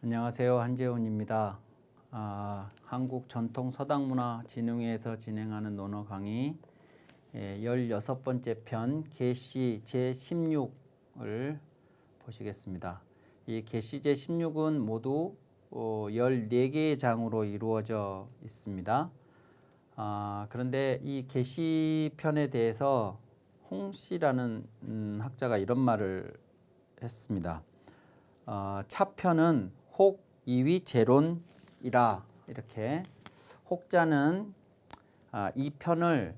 안녕하세요. 한재훈입니다. 한국전통서당문화진흥회에서 진행하는 논어 강의 16번째 편 계시 제16을 보시겠습니다. 이 계시 제16은 모두 14개의 장으로 이루어져 있습니다. 그런데 이 계시편에 대해서 홍씨라는 학자가 이런 말을 했습니다. 차편은 혹 이위 제론이라, 이렇게 혹자는 이 편을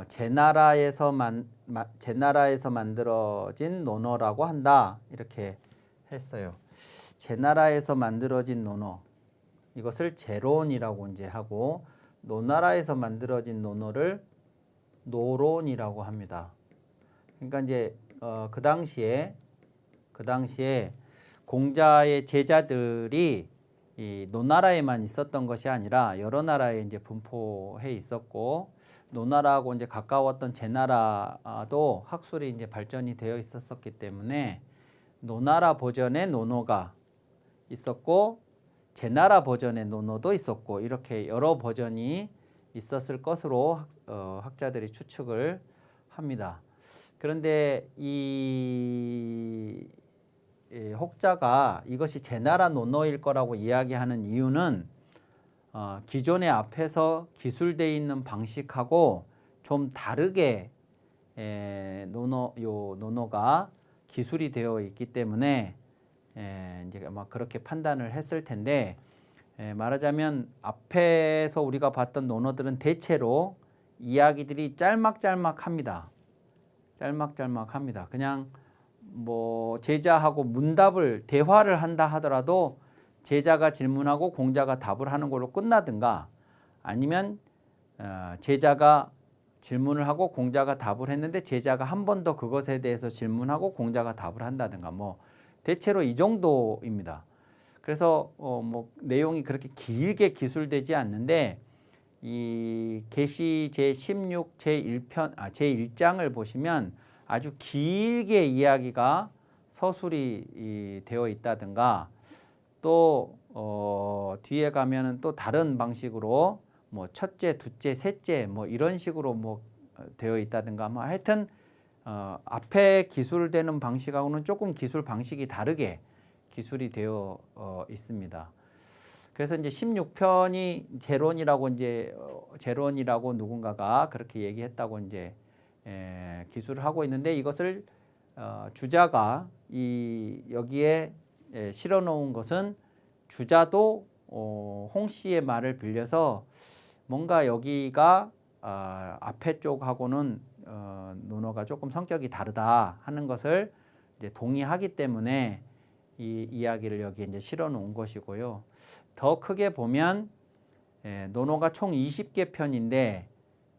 제나라에서 만들어진 논어라고 한다, 이렇게 했어요. 제나라에서 만들어진 논어, 이것을 제론이라고 이제 하고, 노나라에서 만들어진 논어를 노론이라고 합니다. 그러니까 이제 그 당시에 공자의 제자들이 이 노나라에만 있었던 것이 아니라 여러 나라에 이제 분포해 있었고, 노나라하고 이제 가까웠던 제나라도 학술이 이제 발전이 되어 있었기 때문에 노나라 버전의 논어가 있었고 제나라 버전의 논어도 있었고, 이렇게 여러 버전이 있었을 것으로 학자들이 추측을 합니다. 그런데 이 혹자가 이것이 제나라 논어일 거라고 이야기하는 이유는 기존의 앞에서 기술되어 있는 방식하고 좀 다르게 논어가 기술이 되어 있기 때문에 이제 아마 그렇게 판단을 했을 텐데, 말하자면 앞에서 우리가 봤던 논어들은 대체로 이야기들이 짤막짤막합니다. 그냥 뭐 제자하고 문답을 대화를 한다 하더라도 제자가 질문하고 공자가 답을 하는 걸로 끝나든가, 아니면 제자가 질문을 하고 공자가 답을 했는데 제자가 한 번 더 그것에 대해서 질문하고 공자가 답을 한다든가, 뭐 대체로 이 정도입니다. 그래서 뭐 내용이 그렇게 길게 기술되지 않는데, 이 계시 제16 제1장을 보시면 아주 길게 이야기가 서술이 되어 있다든가, 또 뒤에 가면은 또 다른 방식으로 뭐 첫째, 둘째, 셋째 뭐 이런 식으로 뭐 되어 있다든가, 뭐 하여튼 앞에 기술되는 방식하고는 조금 기술 방식이 다르게 기술이 되어 있습니다. 그래서 이제 16편이 제론이라고 누군가가 그렇게 얘기했다고 이제 기술을 하고 있는데, 이것을 주자가 여기에 실어 놓은 것은, 주자도 홍 씨의 말을 빌려서 뭔가 여기가 앞에 쪽하고는 논어가 조금 성격이 다르다 하는 것을 이제 동의하기 때문에 이 이야기를 여기에 이제 실어 놓은 것이고요. 더 크게 보면 논어가 총 20개 편인데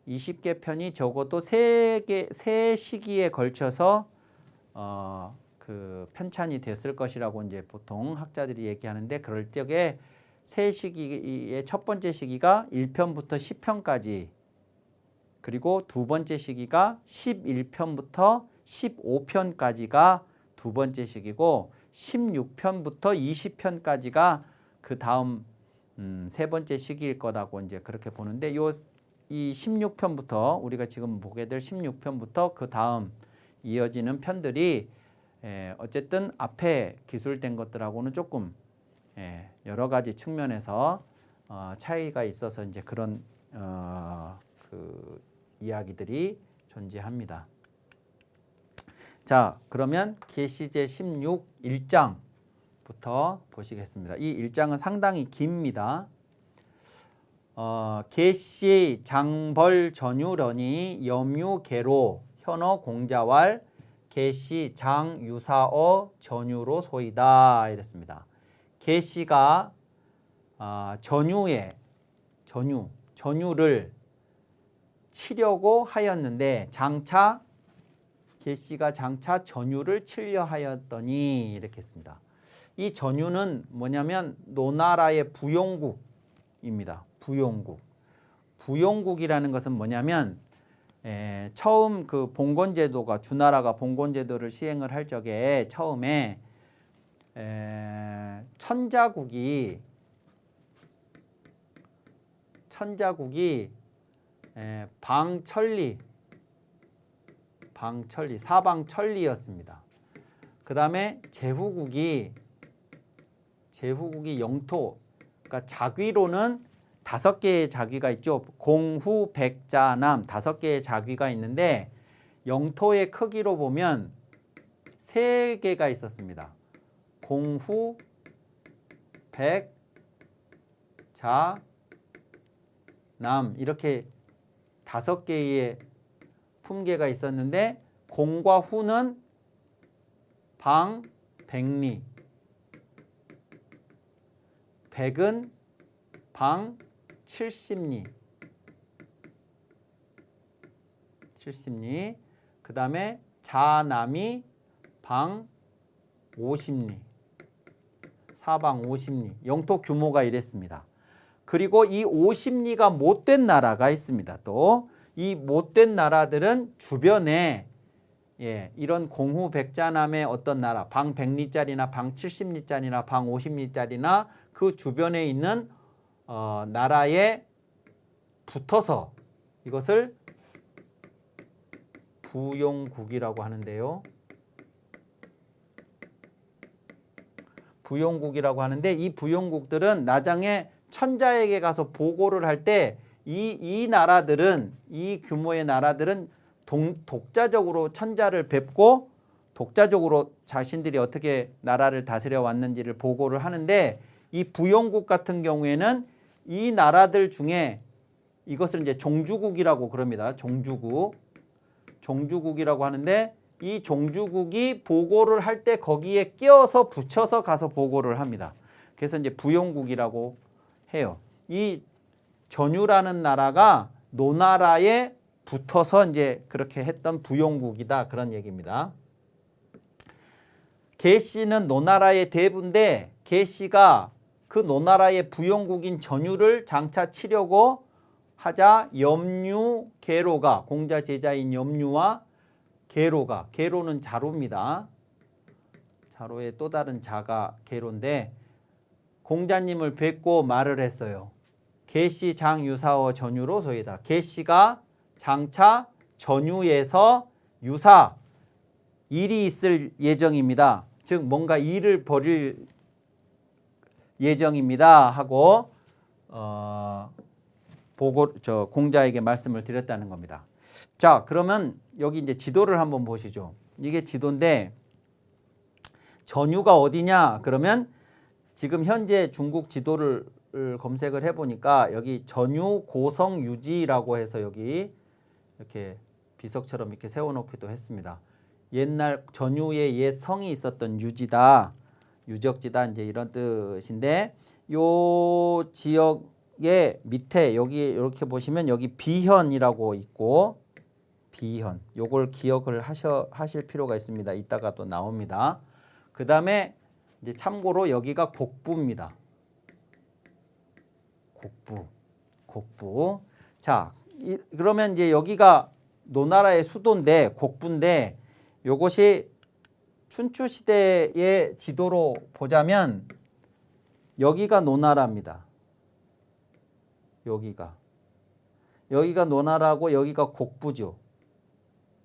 20개 편이 적어도 세 시기에 걸쳐서 그 편찬이 됐을 것이라고 이제 보통 학자들이 얘기하는데, 그럴 적에 세 시기의 첫 번째 시기가 1편부터 10편까지, 그리고 두 번째 시기가 11편부터 15편까지가 두 번째 시기고, 16편부터 20편까지가 그 다음 세 번째 시기일 거라고 이제 그렇게 보는데, 이 16편부터 우리가 지금 보게 될 16편부터 그 다음 이어지는 편들이 어쨌든 앞에 기술된 것들하고는 조금 여러 가지 측면에서 차이가 있어서 이제 그런 그 이야기들이 존재합니다. 자, 그러면 계시 제16 1장부터 보시겠습니다. 이 1장은 상당히 깁니다. 계시 장벌 전유러니 염유계로 현어 공자왈 계시 장 유사어 전유로 소이다, 이랬습니다. 계시가 전유를 치려고 하였는데, 계시가 장차 전유를 치려 하였더니, 이렇게 했습니다. 이 전유는 뭐냐면 노나라의 부용국입니다. 부용국이라는 것은 뭐냐면 처음 그 봉건제도가, 주나라가 봉건제도를 시행을 할 적에 처음에 천자국이 방천리 사방천리였습니다. 그 다음에 제후국이 영토, 그러니까 자귀로는 5개의 자귀가 있죠. 공후, 백자남 5개의 자귀가 있는데 영토의 크기로 보면 3개가 있었습니다. 공후, 백, 자, 남 이렇게 5개의 품계가 있었는데 공과 후는 방, 백리, 백은 방 70리, 그 다음에 자남이 방 50리, 사방 50리, 영토 규모가 이랬습니다. 그리고 이 50리가 못된 나라가 있습니다. 또 이 못된 나라들은 주변에 이런 공후 백자남의 어떤 나라, 방 100리짜리나 방 70리짜리나 방 50리짜리나 그 주변에 있는 나라에 붙어서 이것을 부용국이라고 하는데요. 부용국이라고 하는데 이 부용국들은 나중에 천자에게 가서 보고를 할 때 이 나라들은, 이 규모의 나라들은 독자적으로 천자를 뵙고 독자적으로 자신들이 어떻게 나라를 다스려 왔는지를 보고를 하는데 이 부용국 같은 경우에는 이 나라들 중에 이것을 이제 종주국이라고 그럽니다. 종주국이라고 하는데 이 종주국이 보고를 할 때 거기에 끼어서 붙여서 가서 보고를 합니다. 그래서 이제 부용국이라고 해요. 이 전유라는 나라가 노나라에 붙어서 이제 그렇게 했던 부용국이다 그런 얘기입니다. 계시는 노나라의 대부인데 계시가 그 노나라의 부용국인 전유를 장차 치려고 하자 염류, 계로가 공자 제자인 염류와 계로는 자로입니다. 자로의 또 다른 자가 계로인데 공자님을 뵙고 말을 했어요. 계시 장유사어 전유로 소이다. 계시가 장차 전유에서 유사 일이 있을 예정입니다. 즉 뭔가 일을 벌일 예정입니다 하고 공자에게 말씀을 드렸다는 겁니다. 자, 그러면 여기 이제 지도를 한번 보시죠. 이게 지도인데 전유가 어디냐? 그러면 지금 현재 중국 지도를 검색을 해보니까 여기 전유 고성 유지라고 해서 여기 이렇게 비석처럼 이렇게 세워놓기도 했습니다. 옛날 전유의 옛 성이 있었던 유지다, 유적지다 이제 이런 뜻인데 요 지역의 밑에 여기 이렇게 보시면 여기 비현이라고 있고 비현 요걸 기억을 하실 필요가 있습니다. 이따가 또 나옵니다. 그 다음에 이제 참고로 여기가 곡부입니다. 곡부. 자, 그러면 이제 여기가 노나라의 수도인데 곡부인데 요것이 춘추 시대의 지도로 보자면 여기가 노나라입니다. 여기가 노나라고 여기가 곡부죠.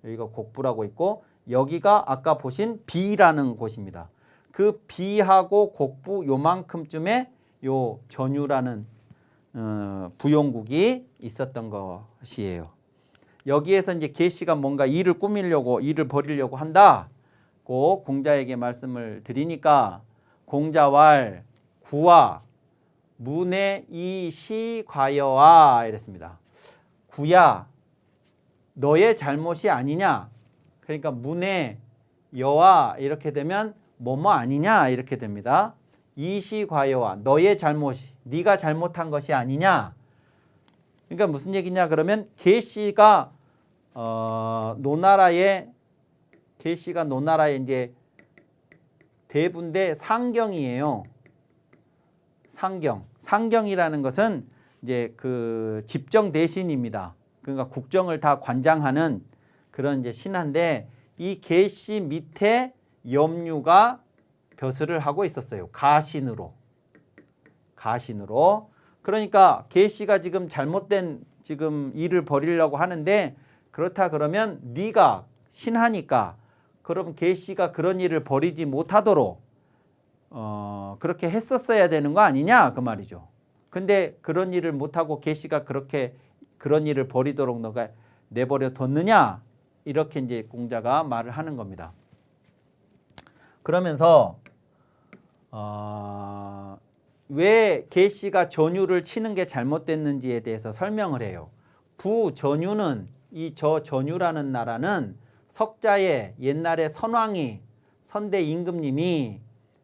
여기가 곡부라고 있고 여기가 아까 보신 비라는 곳입니다. 그 비하고 곡부 요만큼쯤에 요 전유라는 부용국이 있었던 것이에요. 여기에서 이제 계시가 뭔가 일을 벌이려고 한다고 공자에게 말씀을 드리니까 공자왈 구와 문의 이시과여와 이랬습니다. 구야 너의 잘못이 아니냐. 그러니까 문의 여와 이렇게 되면 뭐뭐 아니냐 이렇게 됩니다. 이시과여와 너의 잘못이 네가 잘못한 것이 아니냐. 그러니까 무슨 얘기냐 그러면 계시가 노나라의 이제 대부인데 상경이에요. 상경이라는 것은 이제 그 집정 대신입니다. 그러니까 국정을 다 관장하는 그런 이제 신하인데 이 계시 밑에 염류가 벼슬을 하고 있었어요. 가신으로. 그러니까 계씨가 지금 잘못된 지금 일을 벌이려고 하는데 그렇다 그러면 네가 신하니까 그럼 계씨가 그런 일을 벌이지 못하도록 그렇게 했었어야 되는 거 아니냐 그 말이죠. 근데 그런 일을 못하고 계씨가 그렇게 그런 일을 벌이도록 너가 내버려 뒀느냐 이렇게 이제 공자가 말을 하는 겁니다. 그러면서 왜 계씨가 전유를 치는 게 잘못됐는지에 대해서 설명을 해요. 부전유는 이 저전유라는 나라는 석자에 옛날에 선왕이 선대 임금님이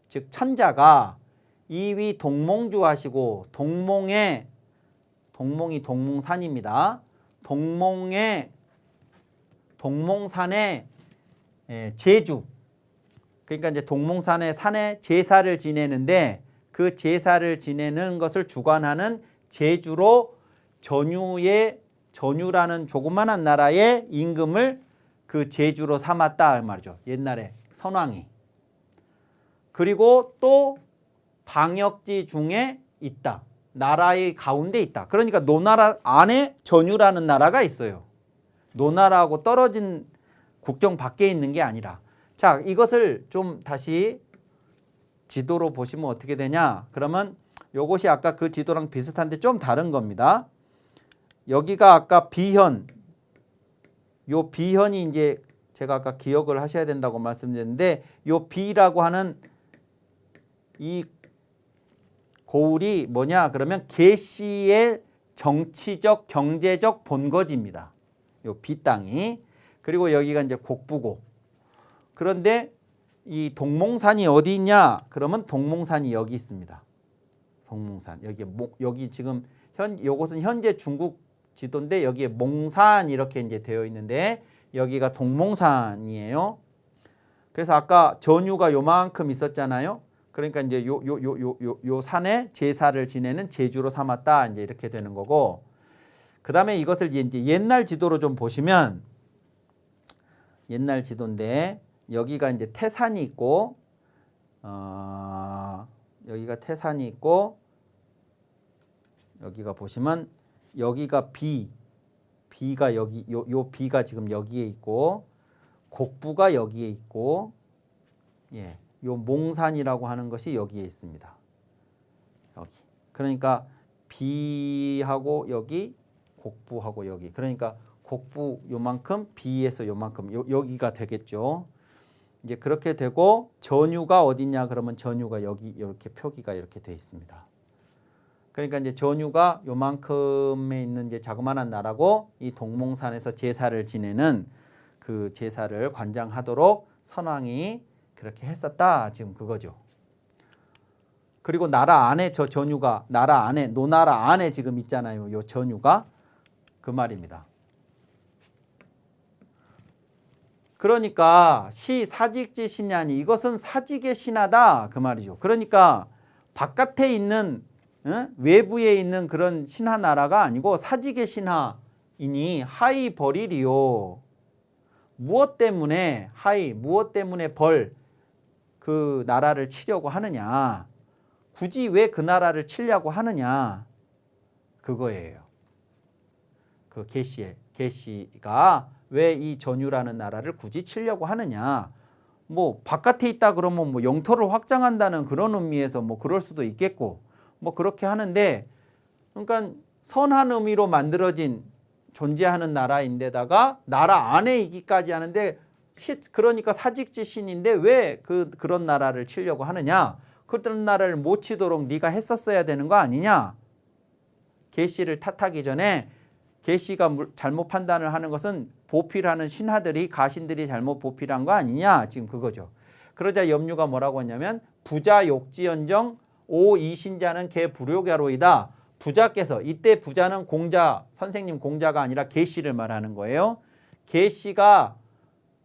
즉 천자가 이위 동몽주 하시고 동몽이 동몽산입니다. 동몽산의 제주 그러니까 이제 동몽산의 산에 제사를 지내는데 그 제사를 지내는 것을 주관하는 제주로 전유라는 조그마한 나라의 임금을 그 제주로 삼았다 말이죠. 옛날에 선왕이. 그리고 또 방역지 중에 있다. 나라의 가운데 있다. 그러니까 노나라 안에 전유라는 나라가 있어요. 노나라하고 떨어진 국정 밖에 있는 게 아니라. 자, 이것을 좀 다시 지도로 보시면 어떻게 되냐? 그러면 요것이 아까 그 지도랑 비슷한데 좀 다른 겁니다. 여기가 아까 비현, 요 비현이 이제 제가 아까 기억을 하셔야 된다고 말씀드렸는데 요 비라고 하는 이 고을이 뭐냐? 그러면 계씨의 정치적, 경제적 본거지입니다. 요 비 땅이. 그리고 여기가 이제 곡부고. 그런데 이 동몽산이 어디 있냐? 그러면 동몽산이 여기 있습니다. 동몽산. 여기 지금 요것은 현재 중국 지도인데 여기에 몽산 이렇게 이제 되어 있는데 여기가 동몽산이에요. 그래서 아까 전유가 요만큼 있었잖아요. 그러니까 이제 요 산에 제사를 지내는 제주로 삼았다. 이제 이렇게 되는 거고. 그다음에 이것을 이제 옛날 지도로 좀 보시면 옛날 지도인데 여기가 이제 태산이 있고 여기가 태산이 있고 여기가 보시면 여기가 비가 여기 요 비가 지금 여기에 있고 곡부가 여기에 있고 예. 요 몽산이라고 하는 것이 여기에 있습니다. 여기. 그러니까 비하고 여기 곡부하고 여기. 그러니까 곡부 요만큼 비에서 요만큼 여기가 되겠죠. 이제 그렇게 되고 전유가 어디냐 그러면 전유가 여기 이렇게 표기가 이렇게 돼 있습니다. 그러니까 이제 전유가 요만큼에 있는 이제 자그마한 나라고 이 동몽산에서 제사를 지내는 그 제사를 관장하도록 선왕이 그렇게 했었다. 지금 그거죠. 그리고 나라 안에 저 전유가 나라 안에 노나라 안에 지금 있잖아요. 요 전유가 그 말입니다. 그러니까 사직지 신야니 이것은 사직의 신하다 그 말이죠. 그러니까 바깥에 있는 외부에 있는 그런 신하 나라가 아니고 사직의 신하이니 하이 벌이리요. 무엇 때문에 벌 그 나라를 치려고 하느냐. 굳이 왜 그 나라를 치려고 하느냐. 그거예요. 그 계씨가 왜 이 전유라는 나라를 굳이 치려고 하느냐. 뭐 바깥에 있다 그러면 뭐 영토를 확장한다는 그런 의미에서 뭐 그럴 수도 있겠고 뭐 그렇게 하는데 그러니까 선한 의미로 만들어진 존재하는 나라인데다가 나라 안에 있기까지 하는데 그러니까 사직지 신인데 왜 그런 나라를 치려고 하느냐. 그런 나라를 못 치도록 네가 했었어야 되는 거 아니냐. 계씨를 탓하기 전에 계씨가 잘못 판단을 하는 것은 보필하는 신하들이 가신들이 잘못 보필한 거 아니냐. 지금 그거죠. 그러자 염류가 뭐라고 했냐면 부자 욕지연정 오 이신자는 개 불효가로이다. 부자께서 이때 부자는 공자 선생님 공자가 아니라 계씨를 말하는 거예요. 계씨가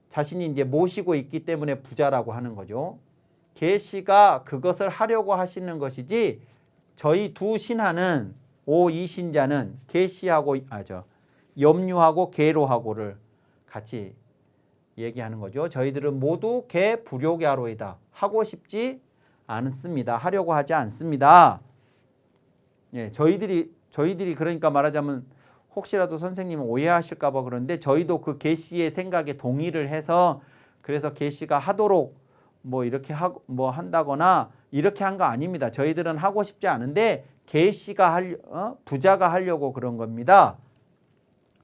자신이 이제 모시고 있기 때문에 부자라고 하는 거죠. 계씨가 그것을 하려고 하시는 것이지 저희 두 신하는 오 이신자는 계씨하고 염류하고 계로하고를 같이 얘기하는 거죠. 저희들은 모두 개 불효자로이다. 하고 싶지 않습니다. 하려고 하지 않습니다. 예, 저희들이 그러니까 말하자면 혹시라도 선생님은 오해하실까 봐 그런데 저희도 그 개 씨의 생각에 동의를 해서 그래서 개 씨가 하도록 뭐 이렇게 뭐 한다거나 이렇게 한 거 아닙니다. 저희들은 하고 싶지 않은데 개 씨가 부자가 하려고 그런 겁니다.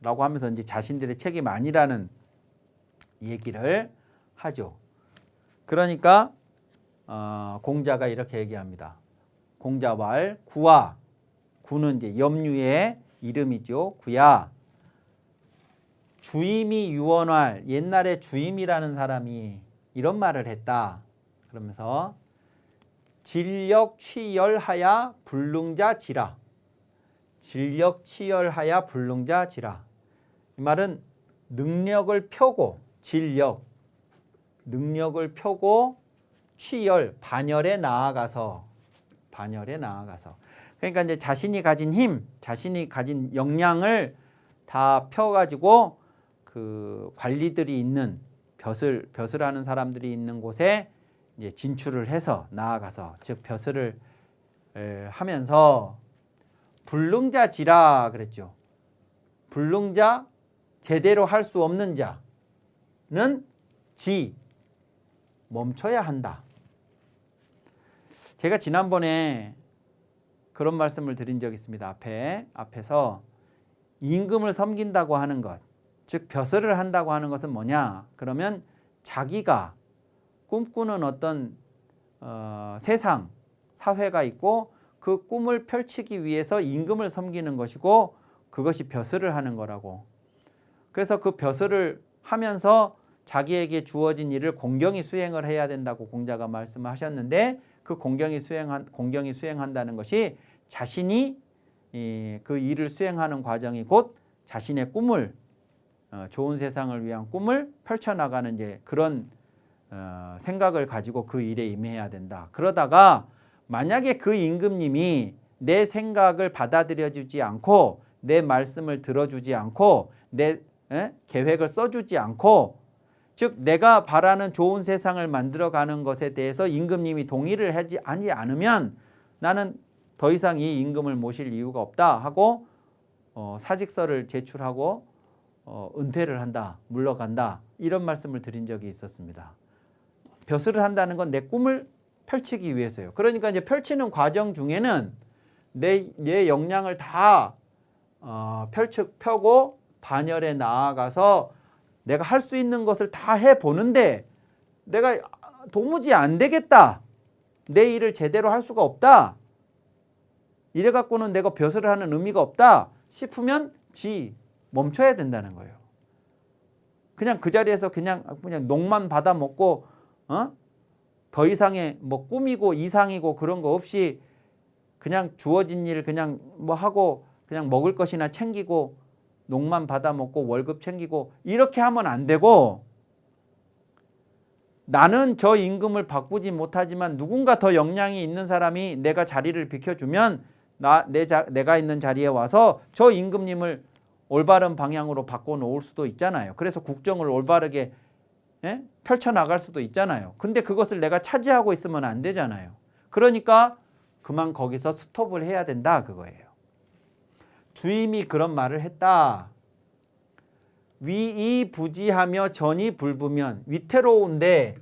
라고 하면서 이제 자신들의 책임 아니라는 얘기를 하죠. 그러니까 공자가 이렇게 얘기합니다. 공자왈 구와, 구는 이제 염류의 이름이죠. 구야, 주임이 유언할, 옛날에 주임이라는 사람이 이런 말을 했다. 그러면서 진력취열하야 불능자지라. 진력취열하야 불능자지라. 이 말은 능력을 펴고 능력을 펴고 취열, 반열에 나아가서 그러니까 이제 자신이 가진 힘, 자신이 가진 역량을 다 펴가지고 그 관리들이 있는 벼슬하는 사람들이 있는 곳에 이제 진출을 해서 나아가서 즉 벼슬을 하면서 불능자지라 그랬죠. 불능자, 제대로 할 수 없는 자는 멈춰야 한다. 제가 지난번에 그런 말씀을 드린 적이 있습니다. 앞에서 임금을 섬긴다고 하는 것, 즉 벼슬을 한다고 하는 것은 뭐냐? 그러면 자기가 꿈꾸는 어떤 세상, 사회가 있고 그 꿈을 펼치기 위해서 임금을 섬기는 것이고 그것이 벼슬을 하는 거라고. 그래서 그 벼슬을 하면서 자기에게 주어진 일을 공경히 수행을 해야 된다고 공자가 말씀하셨는데 그 공경히 수행한다는 것이 자신이 그 일을 수행하는 과정이 곧 자신의 꿈을 좋은 세상을 위한 꿈을 펼쳐나가는 이제 그런 생각을 가지고 그 일에 임해야 된다. 그러다가 만약에 그 임금님이 내 생각을 받아들여주지 않고 내 말씀을 들어주지 않고 내 계획을 써주지 않고 즉 내가 바라는 좋은 세상을 만들어가는 것에 대해서 임금님이 동의를 하지 않으면 나는 더 이상 이 임금을 모실 이유가 없다 하고 사직서를 제출하고 은퇴를 한다, 물러간다 이런 말씀을 드린 적이 있었습니다. 벼슬을 한다는 건 내 꿈을 펼치기 위해서요. 그러니까 이제 펼치는 과정 중에는 내 역량을 다 펴고 반열에 나아가서 내가 할 수 있는 것을 다 해보는데 내가 도무지 안 되겠다. 내 일을 제대로 할 수가 없다. 이래 갖고는 내가 벼슬을 하는 의미가 없다 싶으면 멈춰야 된다는 거예요. 그냥 그 자리에서 그냥 녹만 받아 먹고 더 이상의 뭐 꿈이고 이상이고 그런 거 없이 그냥 주어진 일 그냥 뭐 하고 그냥 먹을 것이나 챙기고 녹만 받아 먹고 월급 챙기고 이렇게 하면 안 되고 나는 저 임금을 바꾸지 못하지만 누군가 더 역량이 있는 사람이 내가 자리를 비켜주면 내가 있는 자리에 와서 저 임금님을 올바른 방향으로 바꿔놓을 수도 있잖아요. 그래서 국정을 올바르게 펼쳐나갈 수도 있잖아요. 근데 그것을 내가 차지하고 있으면 안 되잖아요. 그러니까 그만 거기서 스톱을 해야 된다 그거예요. 주임이 그런 말을 했다. 위이부지하며 전이 불부면 위태로운데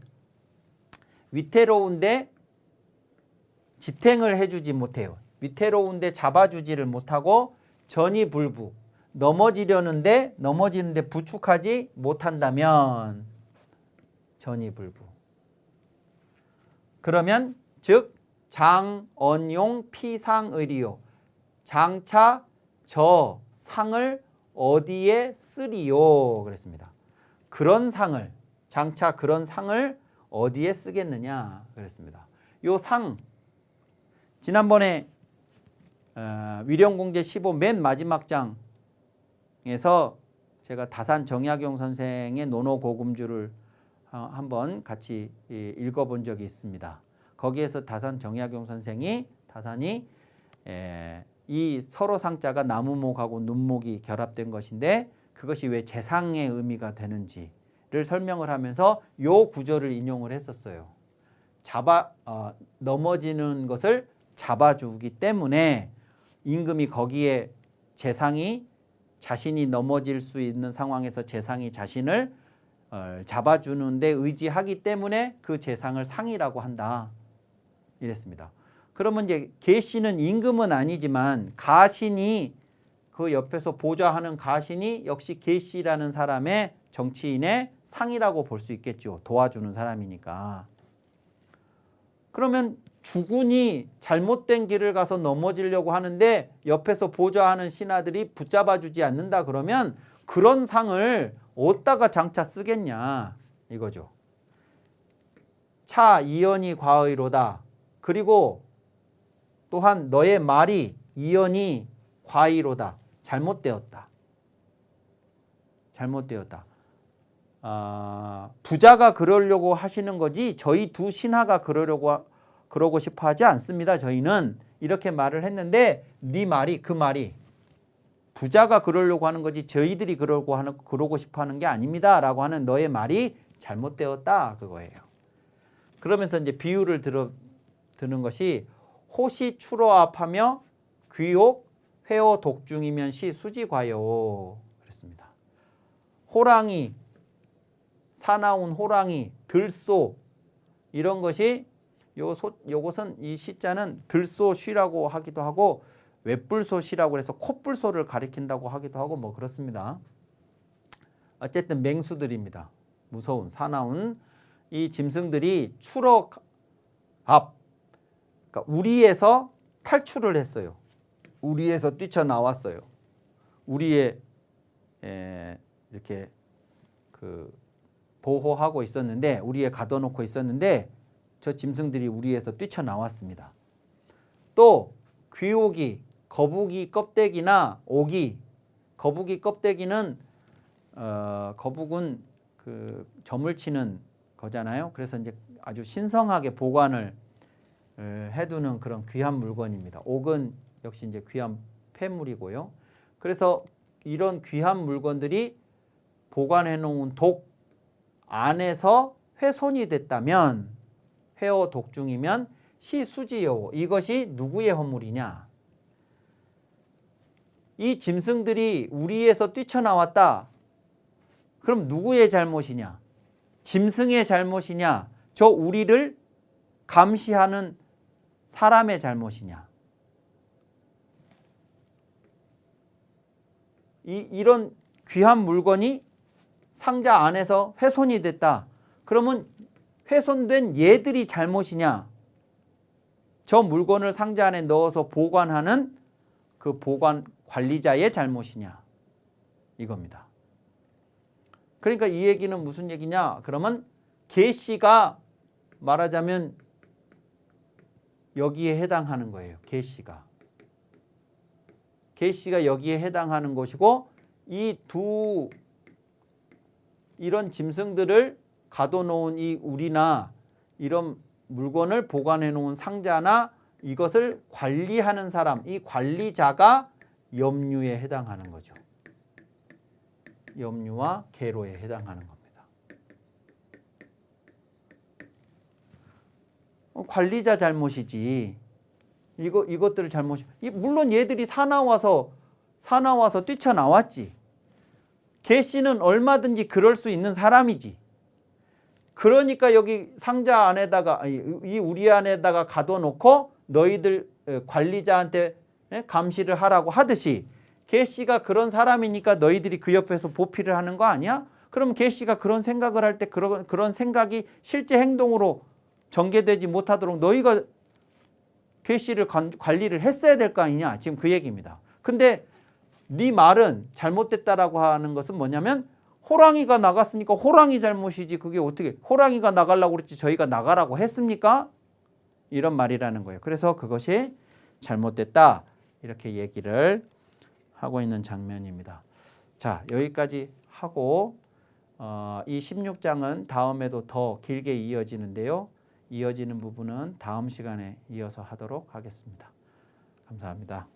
지탱을 해주지 못해요. 위태로운데 잡아주지를 못하고 전이 불부 넘어지는데 부축하지 못한다면 전이 불부. 그러면 즉 장언용 피상의리요. 장차 저 상을 어디에 쓰리요 그랬습니다. 장차 그런 상을 어디에 쓰겠느냐 그랬습니다. 요 상 지난번에 위령공제 15 맨 마지막 장에서 제가 다산 정약용 선생의 논어고금주를 한번 같이 읽어본 적이 있습니다. 거기에서 다산 정약용 선생이 다산이 이 서로 상자가 나무목하고 눈목이 결합된 것인데 그것이 왜 재상의 의미가 되는지 설명을 하면서 요 구절을 인용을 했었어요. 넘어지는 것을 잡아주기 때문에 임금이 거기에 재상이 자신이 넘어질 수 있는 상황에서 재상이 자신을 잡아주는 데 의지하기 때문에 그 재상을 상이라고 한다. 이랬습니다. 그러면 이제 계시는 임금은 아니지만 가신이 그 옆에서 보좌하는 가신이 역시 계시라는 사람의 정치인의 상이라고 볼 수 있겠죠. 도와주는 사람이니까. 그러면 주군이 잘못된 길을 가서 넘어지려고 하는데 옆에서 보좌하는 신하들이 붙잡아주지 않는다 그러면 그런 상을 어디다가 장차 쓰겠냐 이거죠. 차 이언이 과의로다. 그리고 또한 너의 말이 이언이 과의로다. 잘못되었다. 잘못되었다. 부자가 그러려고 하시는 거지 저희 두 신하가 그러고 싶어 하지 않습니다. 저희는 이렇게 말을 했는데 네 말이 그 말이 부자가 그러려고 하는 거지 저희들이 그러고 싶어 하는 게 아닙니다. 라고 하는 너의 말이 잘못되었다. 그거예요. 그러면서 이제 비유를 드는 것이 호시 추로압하며 귀옥 회오 독중이면 시 수지과요. 그랬습니다. 호랑이 사나운 호랑이 들소 이런 것이 요것은 이 시자는 들소시라고 하기도 하고 외뿔소시라고 해서 콧불소를 가리킨다고 하기도 하고 뭐 그렇습니다. 어쨌든 맹수들입니다. 무서운 사나운 이 짐승들이 추럭압 그러니까 우리에서 탈출을 했어요. 우리에서 뛰쳐나왔어요. 우리에 이렇게 그 보호하고 있었는데 우리에 가둬놓고 있었는데 저 짐승들이 우리에서 뛰쳐나왔습니다. 또 귀오기, 거북이 껍데기나 오기, 거북이 껍데기는 거북은 그 점을 치는 거잖아요. 그래서 이제 아주 신성하게 보관을 해두는 그런 귀한 물건입니다. 옥은 역시 이제 귀한 폐물이고요. 그래서 이런 귀한 물건들이 보관해 놓은 독 안에서 훼손이 됐다면 회어 독중이면 시수지요. 이것이 누구의 허물이냐? 이 짐승들이 우리에서 뛰쳐나왔다. 그럼 누구의 잘못이냐? 짐승의 잘못이냐? 저 우리를 감시하는 사람의 잘못이냐? 이런 귀한 물건이 상자 안에서 훼손이 됐다. 그러면 훼손된 얘들이 잘못이냐? 저 물건을 상자 안에 넣어서 보관하는 그 보관 관리자의 잘못이냐? 이겁니다. 그러니까 이 얘기는 무슨 얘기냐? 그러면 계시가 말하자면 여기에 해당하는 거예요. 계시가 여기에 해당하는 것이고 이런 짐승들을 가둬놓은 이 우리나 이런 물건을 보관해 놓은 상자나 이것을 관리하는 사람, 이 관리자가 염류에 해당하는 거죠. 염류와 계로에 해당하는 겁니다. 관리자 잘못이지. 이것들을 물론 얘들이 사나워서 뛰쳐나왔지. 계시는 얼마든지 그럴 수 있는 사람이지. 그러니까 여기 상자 안에다가 이 우리 안에다가 가둬놓고 너희들 관리자한테 감시를 하라고 하듯이 계시가 그런 사람이니까 너희들이 그 옆에서 보필을 하는 거 아니야? 그럼 계시가 그런 생각을 할 때 그런 생각이 실제 행동으로 전개되지 못하도록 너희가 계시를 관리를 했어야 될 거 아니냐? 지금 그 얘기입니다. 근데 네 말은 잘못됐다라고 하는 것은 뭐냐면 호랑이가 나갔으니까 호랑이 잘못이지 그게 어떻게 호랑이가 나가려고 그랬지 저희가 나가라고 했습니까? 이런 말이라는 거예요. 그래서 그것이 잘못됐다 이렇게 얘기를 하고 있는 장면입니다. 자, 여기까지 하고 이 16장은 다음에도 더 길게 이어지는데요. 이어지는 부분은 다음 시간에 이어서 하도록 하겠습니다. 감사합니다.